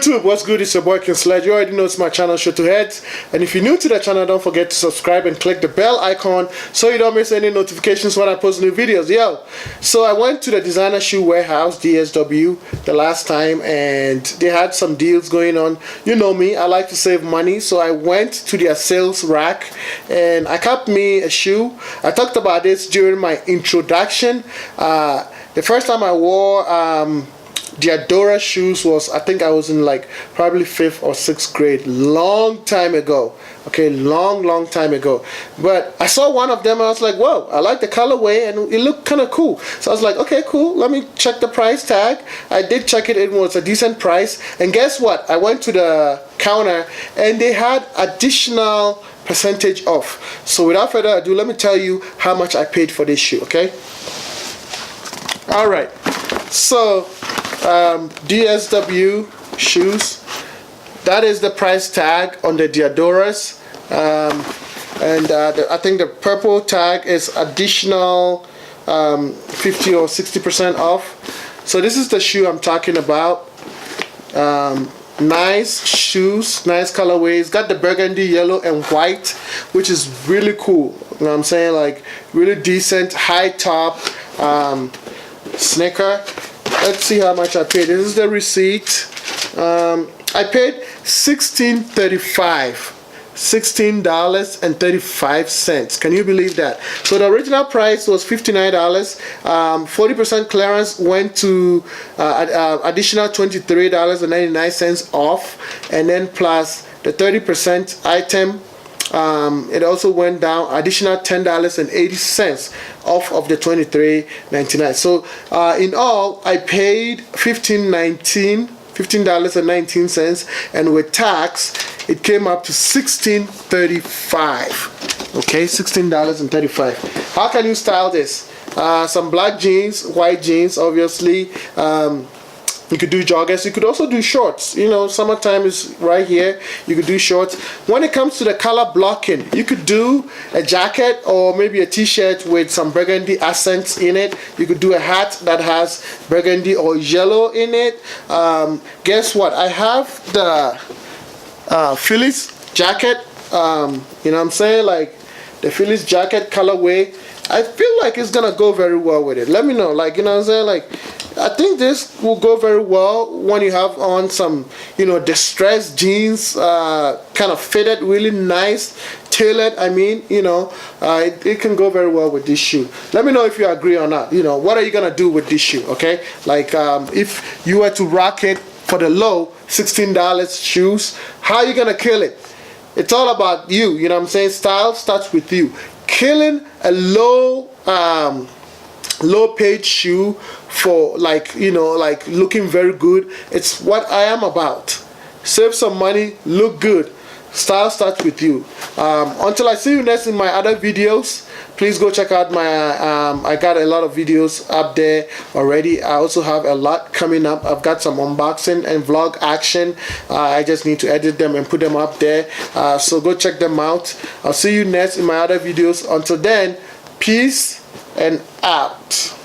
YouTube, what's good? It's your boy King Sledge. You already know it's my channel, Show to Heads. And if you're new to the channel, don't forget to subscribe and click the bell icon so you don't miss any notifications when I post new videos. Yo, so I went to the designer shoe warehouse, DSW, the last time, and they had some deals going on. You know me, I like to save money, so I went to their sales rack and I got me a shoe. I talked about this during my introduction. The first time I wore Diadora shoes was, I think I was in like probably 5th or 6th grade, long time ago. Okay, long time ago. But I saw one of them and I was like, whoa, I like the colorway and it looked kind of cool. So I was like, okay, cool, let me check the price tag. I did check it, it was a decent price. And guess what? I went to the counter and they had additional percentage off. So without further ado, let me tell you how much I paid for this shoe, okay? Alright, so DSW shoes, that is the price tag on the Diadoras, I think the purple tag is additional 50 or 60% off. So this is the shoe I'm talking about. Nice shoes, nice colorways, got the burgundy, yellow and white, which is really cool. You know what I'm saying? Like really decent high top sneaker. Let's see how much I paid. This is the receipt. I paid $16.35. Can you believe that? So the original price was $59. 40% clearance went to additional $23.99 off, and then plus the 30% item. It also went down additional $10.80 off of the $23.99. So in all, I paid $15.19, and with tax, it came up to $16.35. Okay, $16.35. How can you style this? Some black jeans, white jeans, obviously. You could do joggers. You could also do shorts. You know, summertime is right here. You could do shorts. When it comes to the color blocking, you could do a jacket or maybe a t-shirt with some burgundy accents in it. You could do a hat that has burgundy or yellow in it. Guess what? I have the Phillies jacket. You know what I'm saying? Like the Phillies jacket colorway. I feel like it's gonna go very well with it. Let me know. Like, you know what I'm saying? Like, I think this will go very well when you have on some, you know, distressed jeans, kind of fitted, really nice, tailored. I mean, you know, it can go very well with this shoe. Let me know if you agree or not. You know, what are you gonna do with this shoe? Okay, like if you were to rock it for the low $16 shoes, how are you gonna kill it? It's all about you. You know what I'm saying? Style starts with you. Killing a low page shoe for, like, you know, like looking very good, it's what I am about. Save some money, look good. Style starts with you. Until I see you next in my other videos, please go check out my I got a lot of videos up there already. I also have a lot coming up. I've got some unboxing and vlog action. I just need to edit them and put them up there, so go check them out. I'll see you next in my other videos. Until then, peace and out.